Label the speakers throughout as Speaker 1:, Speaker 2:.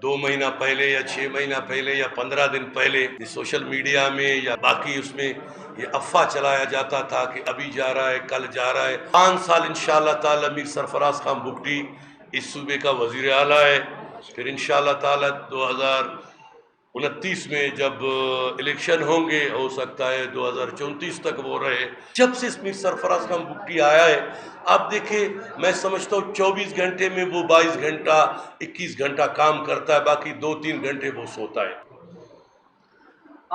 Speaker 1: 2 مہینہ پہلے یا 6 مہینہ پہلے یا 15 دن پہلے سوشل میڈیا میں یا باقی اس میں یہ افواہ چلایا جاتا تھا کہ ابھی جا رہا ہے، کل جا رہا ہے۔ 5 سال انشاءاللہ تعالی میر سرفراز خان بگٹی اس صوبے کا وزیر اعلیٰ ہے۔ پھر انشاءاللہ تعالی 2029 میں جب الیکشن ہوں گے، ہو سکتا ہے 2034 تک وہ رہے۔ جب سے میر سرفراز خان بگٹی آیا ہے، آپ دیکھیں، میں سمجھتا ہوں 24 گھنٹے میں وہ 22 گھنٹہ 21 گھنٹہ کام کرتا ہے، باقی 2-3 گھنٹے وہ سوتا ہے۔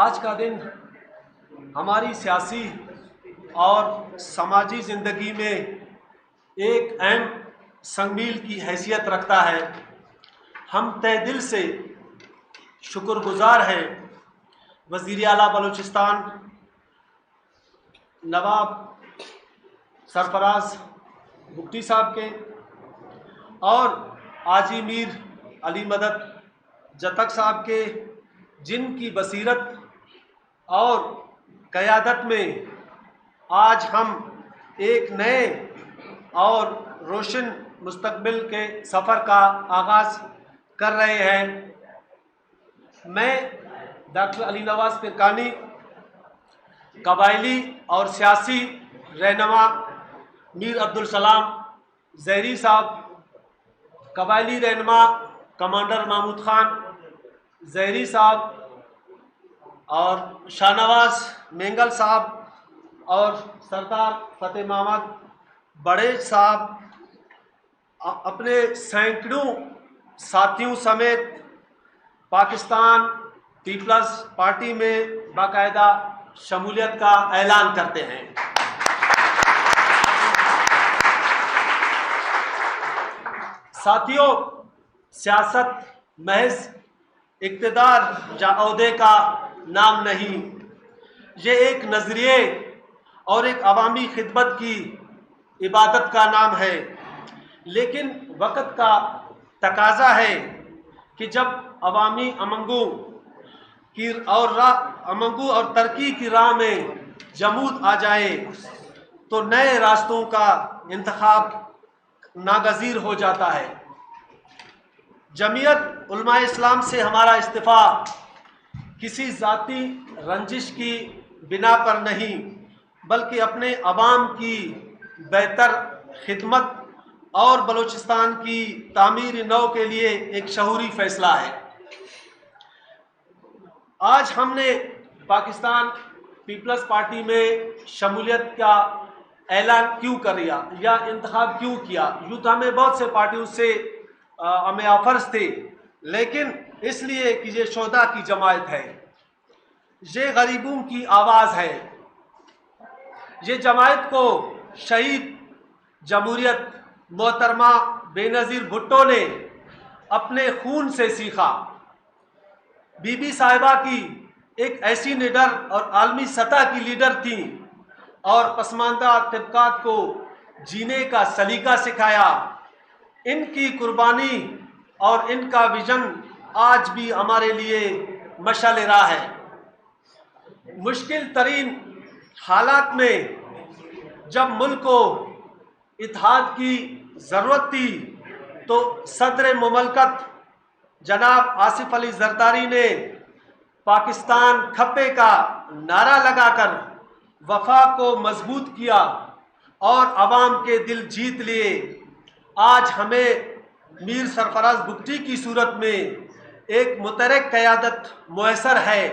Speaker 2: آج کا دن ہماری سیاسی اور سماجی زندگی میں ایک اہم سنگ میل کی حیثیت رکھتا ہے۔ ہم تہ دل سے شکر گزار ہیں وزیر اعلیٰ بلوچستان نواب سرفراز بگٹی صاحب کے اور حاجی میر علی مدد جتک صاحب کے، جن کی بصیرت اور قیادت میں آج ہم ایک نئے اور روشن مستقبل کے سفر کا آغاز کر رہے ہیں۔ میں ڈاکٹر علی نواز پیرکانی، قبائلی اور سیاسی رہنما میر عبدالسلام زہری صاحب، قبائلی رہنما کمانڈر محمود خان زہری صاحب اور شاہ نواز مینگل صاحب اور سردار فتح محمد بڑے صاحب اپنے سینکڑوں ساتھیوں سمیت پاکستان پیپلز پارٹی میں باقاعدہ شمولیت کا اعلان کرتے ہیں۔ ساتھیوں، سیاست محض اقتدار یا عہدے کا نام نہیں، یہ ایک نظریے اور ایک عوامی خدمت کی عبادت کا نام ہے۔ لیکن وقت کا تقاضا ہے کہ جب عوامی امنگوں اور ترقی کی راہ میں جمود آ جائے تو نئے راستوں کا انتخاب ناگزیر ہو جاتا ہے۔ جمعیت علماء اسلام سے ہمارا استعفیٰ کسی ذاتی رنجش کی بنا پر نہیں، بلکہ اپنے عوام کی بہتر خدمت اور بلوچستان کی تعمیر نو کے لیے ایک شعوری فیصلہ ہے۔ آج ہم نے پاکستان پیپلز پارٹی میں شمولیت کا اعلان کیوں کر دیا یا انتخاب کیوں کیا؟ یوں تو ہمیں بہت سے پارٹیوں سے ہمیں آفرز تھے، لیکن اس لیے کہ یہ شہداء کی جماعت ہے، یہ غریبوں کی آواز ہے۔ یہ جماعت کو شہید جمہوریت محترمہ بے نظیر بھٹو نے اپنے خون سے سیکھا۔ بی بی صاحبہ کی ایک ایسی لیڈر اور عالمی سطح کی لیڈر تھیں اور پسماندہ طبقات کو جینے کا سلیقہ سکھایا۔ ان کی قربانی اور ان کا ویژن آج بھی ہمارے لیے مشعل راہ ہے۔ مشکل ترین حالات میں جب ملک کو اتحاد کی ضرورت تھی تو صدر مملکت جناب آصف علی زرداری نے پاکستان کھپے کا نعرہ لگا کر وفا کو مضبوط کیا اور عوام کے دل جیت لیے۔ آج ہمیں میر سرفراز بگٹی کی صورت میں ایک متحرک قیادت میسر ہے،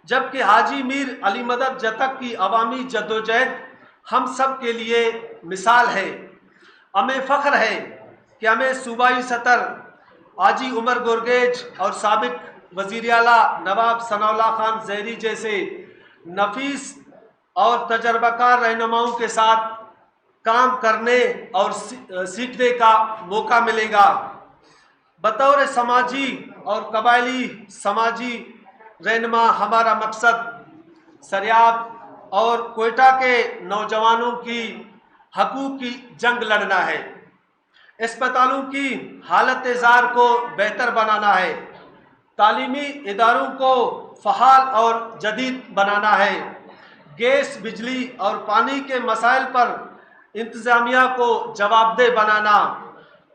Speaker 2: جبکہ حاجی میر علی مدد جتک کی عوامی جدوجہد ہم سب کے لیے مثال ہے۔ ہمیں فخر ہے کہ ہمیں صوبائی صدر حاجی عمر گورگیج اور سابق وزیر اعلیٰ نواب ثناء اللہ خان زہری جیسے نفیس اور تجربہ کار رہنماؤں کے ساتھ کام کرنے اور سیکھنے کا موقع ملے گا۔ بطور سماجی اور قبائلی سماجی رہنما ہمارا مقصد سریاب اور کوئٹہ کے نوجوانوں کی حقوق کی جنگ لڑنا ہے، اسپتالوں کی حالت زار کو بہتر بنانا ہے، تعلیمی اداروں کو فعال اور جدید بنانا ہے، گیس، بجلی اور پانی کے مسائل پر انتظامیہ کو جواب دہ بنانا،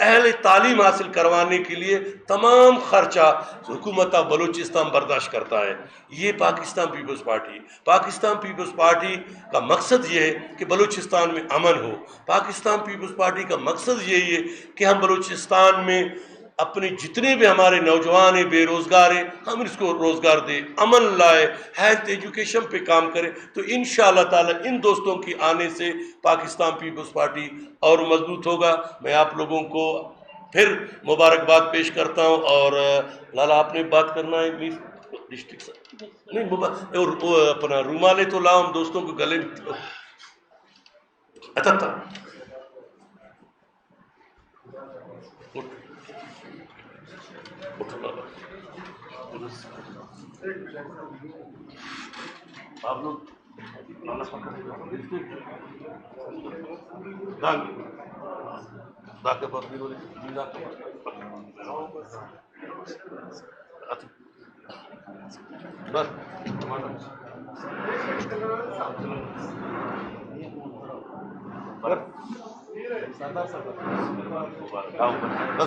Speaker 1: اہل تعلیم حاصل کروانے کے لیے تمام خرچہ حکومت بلوچستان برداشت کرتا ہے. یہ پاکستان پیپلز پارٹی کا مقصد یہ ہے کہ بلوچستان میں امن ہو. پاکستان پیپلز پارٹی کا مقصد یہی ہے کہ ہم بلوچستان میں اپنے جتنے بھی ہمارے نوجوان ہیں بے روزگار ہیں ہم اس کو روزگار دیں, امن لائے, ہیلتھ ایجوکیشن پہ کام کریں. تو انشاءاللہ تعالی ان دوستوں کی آنے سے پاکستان پیپلز پارٹی اور مضبوط ہوگا. میں آپ لوگوں کو پھر مبارکباد پیش کرتا ہوں. اور لالا آپ نے بات کرنا ہے پلیز ڈسٹرکٹ سے نہیں اور اپنا رومالے تو لاؤ ہم دوستوں کو گلے میں. اچھا تھا آپ لوگ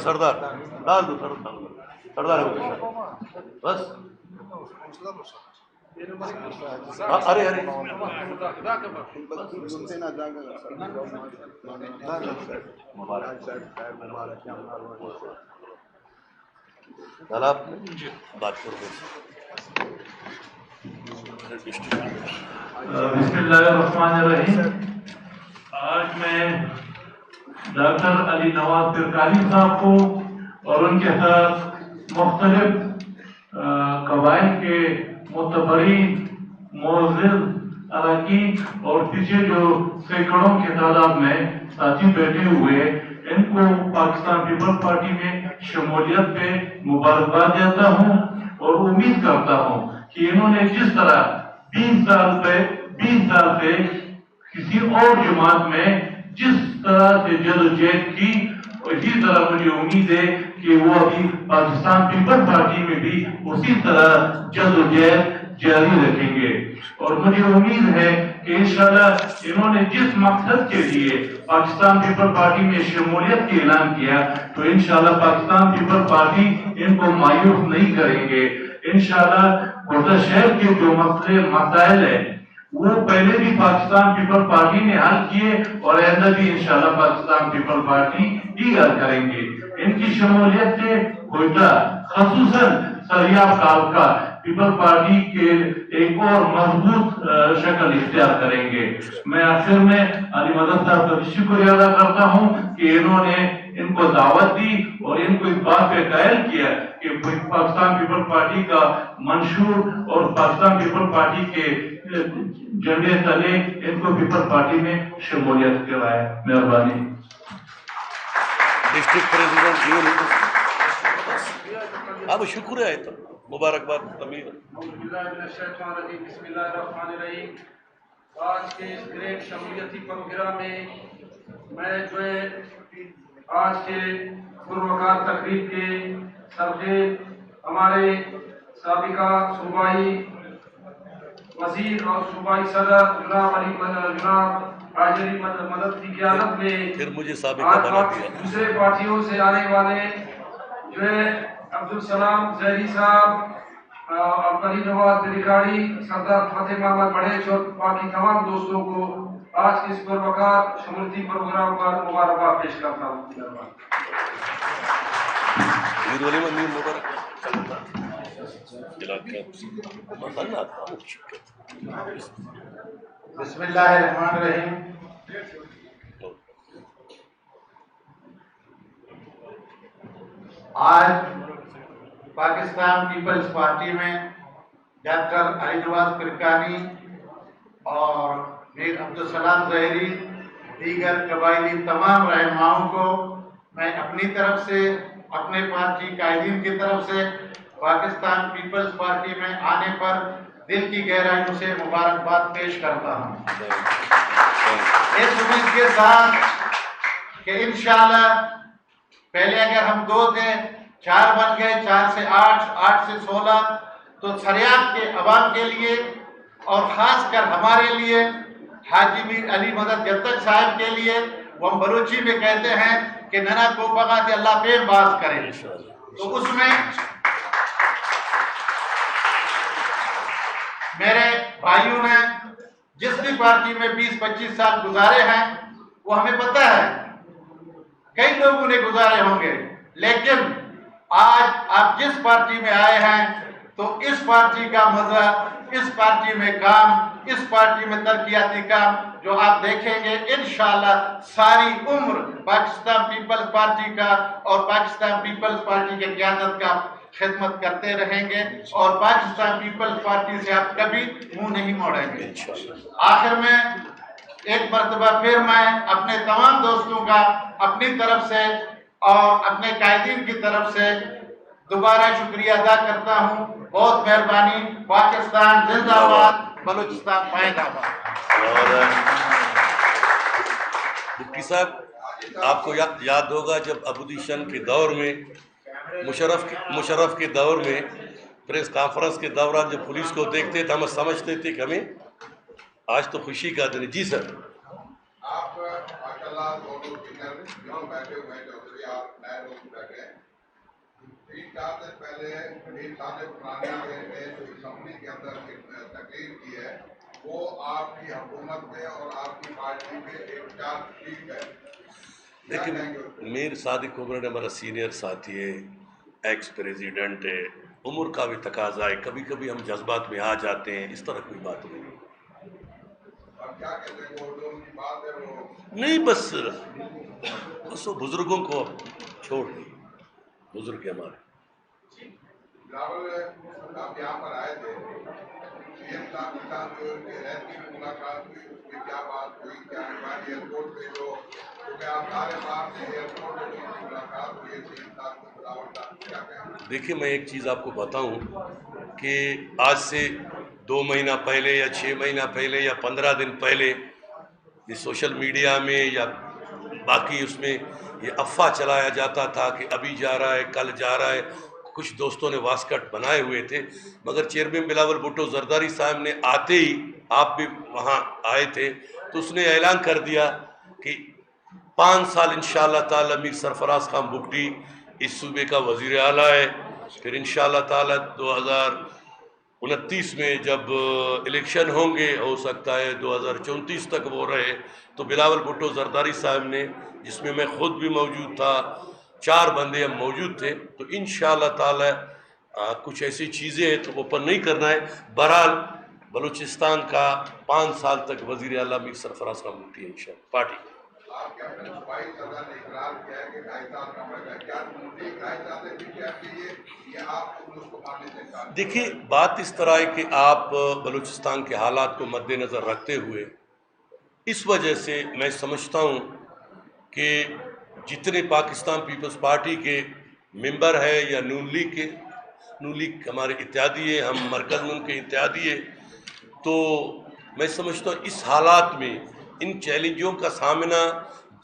Speaker 1: سردار ڈال دو سردار بس ارے آپ بات کرتے
Speaker 3: بسم اللہ الرحمن الرحیم. آج میں ڈاکٹر علی نواز پرکانی صاحب کو اور ان کے ساتھ مختلف قبائل کے معتبرین معزز اراکین اور پیچھے جو سینکڑوں کی تعداد میں ساتھی بیٹھے ہوئے ان کو پاکستان پیپلز پارٹی میں شمولیت پہ مبارکباد دیتا ہوں اور امید کرتا ہوں کہ انہوں نے جس طرح 20 سال سے کسی اور جماعت میں جس طرح سے جدوجہد کی اسی طرح مجھے امید ہے کہ وہ ابھی پاکستان پیپلز پارٹی میں بھی اسی طرح جدوجہد جاری رکھیں گے. اور مجھے امید ہے کہ انشاءاللہ انہوں نے جس مقصد کے لیے پاکستان پیپلز پارٹی میں شمولیت کی اعلان کیا تو انشاءاللہ پاکستان پیپلز پارٹی ان کو مایوس نہیں کریں گے. انشاءاللہ گردہ شہر کے جو مسائل ہیں وہ پہلے بھی پاکستان پیپلز پارٹی نے حل کیے اور ایسا بھی انشاءاللہ پاکستان پیپلز پارٹی ہی حل کریں گے. ان کی شمولیت سے کوئٹہ خصوصاً سریاب کا پیپلز پارٹی کے ایک اور مضبوط شکل اختیار کریں گے. میں آخر میں علی مدد صاحب کا شکریہ ادا کرتا ہوں کہ انہوں نے ان کو دعوت دی اور ان کو اس بات پہ قائل کیا کہ پاکستان پیپلز پارٹی کا منشور اور پاکستان پیپلز پارٹی کے جھنڈے تلے ان کو پیپلز پارٹی میں شمولیت کرائے. مہربانی.
Speaker 1: ڈسٹرکٹ پریزیڈنٹ اب شکریہ ہے تو مبارکباد امیر.
Speaker 2: بسم اللہ الرحمن الرحیم. آج کے اس گریٹ شمولیتی پروگرام میں جو ہے آج کے پروقار تقریب کے سرخیر ہمارے سابقہ صوبائی وزیر اور صوبائی صدر جناب حاجری مدد کی قیادت میں
Speaker 1: پھر مجھے سابقہ بنا دیا.
Speaker 2: دوسرے پارٹیوں سے آنے والے جو ہے عبدالسلام زہری صاحب اور علی نواز ریکارڈی سردار فاتح محمد بڑیچ اور باقی تمام دوستوں کو آج کے اس پروقار شمولیتی پروگرام پر مبارکباد پیش کرتا ہوں.
Speaker 4: بسم اللہ الرحمن الرحیم. آج پاکستان پیپلز پارٹی میں ڈاکٹر علی نواز پرکانی اور میر عبدالسلام زہری دیگر قبائلی تمام رہنماؤں کو میں اپنی طرف سے اپنے پارٹی قائدین کی طرف سے پاکستان پیپلز پارٹی میں آنے پر دل کی گہرائیوں سے مبارکباد پیش کرتا ہوں. اس امید کے ساتھ کہ انشاءاللہ پہلے اگر ہم 2 تھے 4 بن گئے, 4 سے 8, 8 سے 16, تو سریاب کے عوام کے لیے اور خاص کر ہمارے لیے حاجی میر علی مدد جتک صاحب کے لیے وہ ہم بلوچی میں کہتے ہیں کہ ننا کو بغات اللہ پہ باز کرے. تو اس میں میرے بھائیوں نے جس بھی پارٹی میں 20-25 سال گزارے ہیں وہ ہمیں پتہ ہے کئی لوگوں نے گزارے ہوں گے، لیکن آج آپ جس پارٹی میں آئے ہیں تو اس پارٹی کا مزہ، اس پارٹی میں کام، اس پارٹی میں ترقیاتی کام جو آپ دیکھیں گے انشاءاللہ ساری عمر پاکستان پیپلز پارٹی کا اور پاکستان پیپلز پارٹی کے قیادت کا خدمت کرتے رہیں گے اور پاکستان پیپلز پارٹی سے آپ کبھی منہ نہیں موڑیں گے. آخر میں ایک مرتبہ پھر میں اپنے تمام دوستوں کا اپنی طرف سے اور اپنے قائدین کی طرف سے دوبارہ شکریہ ادا کرتا ہوں. بہت مہربانی. پاکستان زندہ باد، بلوچستان پائندہ باد.
Speaker 1: اور مفتی صاحب آپ کو یاد ہوگا جب ابودیشن کے دور میں مشرف کے دور میں پریس کانفرنس کے دوران جب پولیس کو دیکھتے تھے ہم سمجھتے تھے کہ ہمیں آج تو خوشی کا دن ہے. جی سر.
Speaker 5: آپ ماشاءاللہ دونوں جو بیٹھے ہوئے ہیں چودھری آپ نئے لوگ بیٹھے ہیں. 3-4 دن پہلے امیر صاحب پرانی نے جو اسمبلی کے اندر تقریر کی ہے وہ آپ کی حکومت میں اور آپ کی پارٹی میں ایک چارج شیٹ ہے.
Speaker 1: دیکھیں میر صادق کوبرا ہمارا سینئر ساتھی ہے، ایکس پریزیڈنٹ ہے، عمر کا بھی تقاضا ہے، کبھی کبھی ہم جذبات میں آ جاتے ہیں، اس طرح کوئی بات نہیں. نہیں بس وہ بزرگوں کو چھوڑ دیں، بزرگ ہمارے.
Speaker 5: بلاول آپ یہاں پر آئے تھے، CM صاحب کے ساتھ جو رہتی ملاقات ہوئی اس میں کیا بات ہوئی؟ کیا ہماری ایئرپورٹ پہ جو کیونکہ آپ سارے باہر سے ایئرپورٹ پہ ملاقات ہوئی CM صاحب کو بلاول صاحب کیا کہیں؟
Speaker 1: دیکھیے میں ایک چیز آپ کو بتاؤں کہ آج سے 2 مہینہ پہلے یا 6 مہینہ پہلے یا 15 دن پہلے یہ سوشل میڈیا میں یا باقی اس میں یہ افواہ چلایا جاتا تھا کہ ابھی جا رہا ہے، کل جا رہا ہے. کچھ دوستوں نے واسکٹ بنائے ہوئے تھے، مگر چیئرمین بلاول بھٹو زرداری صاحب نے آتے ہی، آپ بھی وہاں آئے تھے، تو اس نے اعلان کر دیا کہ 5 سال انشاءاللہ تعالی میر سرفراز خان بگٹی اس صوبے کا وزیر اعلیٰ ہے. پھر انشاءاللہ تعالی 2029 میں جب الیکشن ہوں گے، ہو سکتا ہے 2034 تک وہ رہے، تو بلاول بھٹو زرداری صاحب نے، جس میں میں خود بھی موجود تھا، 4 بندے ہم موجود تھے، تو انشاءاللہ تعالی کچھ ایسی چیزیں ہیں تو اوپن نہیں کرنا ہے. بہرحال بلوچستان کا 5 سال تک وزیر اعلیٰ میر سرفراز خان بگٹی ہے انشاءاللہ پارٹی.
Speaker 5: آپ کے اپنے صوبائی صدر نے اقرار کیا ہے کہ 2.5 سال کا مرد ہے، کیا 2.5 سال سے بھی کیا چاہیے یہ آپ اس کو ماننے سے انکار؟
Speaker 1: دیکھیے بات اس طرح ہے کہ آپ بلوچستان کے حالات کو مد نظر رکھتے ہوئے اس وجہ سے میں سمجھتا ہوں کہ جتنے پاکستان پیپلز پارٹی کے ممبر ہیں یا نون لیگ ہمارے اتحادی ہے، ہم مرکز میں ان کے اتحادی ہے، تو میں سمجھتا ہوں اس حالات میں ان چیلنجوں کا سامنا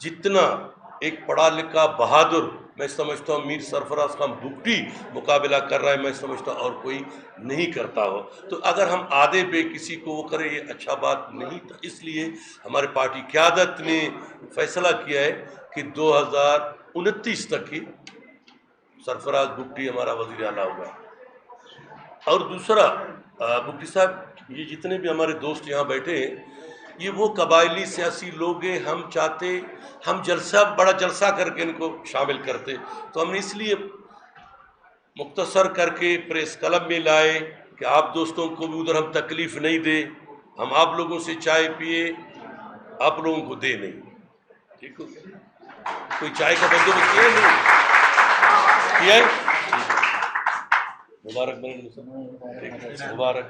Speaker 1: جتنا ایک پڑھا لکھا بہادر میں سمجھتا ہوں میر سرفراز خان بگٹی مقابلہ کر رہا ہے، میں سمجھتا ہوں اور کوئی نہیں کرتا ہو. تو اگر ہم آدھے پہ کسی کو وہ کرے یہ اچھا بات نہیں تھا. اس لیے ہمارے پارٹی قیادت نے فیصلہ کیا ہے کہ 2029 تک ہی سرفراز بگٹی ہمارا وزیر اعلیٰ ہوگا. اور دوسرا بگٹی صاحب یہ جتنے بھی ہمارے دوست یہاں بیٹھے ہیں یہ وہ قبائلی سیاسی لوگ ہیں، ہم چاہتے ہم بڑا جلسہ کر کے ان کو شامل کرتے، تو ہم نے اس لیے مختصر کر کے پریس کلب میں لائے کہ آپ دوستوں کو بھی ادھر ہم تکلیف نہیں دیں، ہم آپ لوگوں سے چائے پیے، آپ لوگوں کو دے نہیں. ٹھیک ہو گیا؟ کوئی چائے کا بندوبست کیا نہیں کیا ہے؟ مبارک مبارک.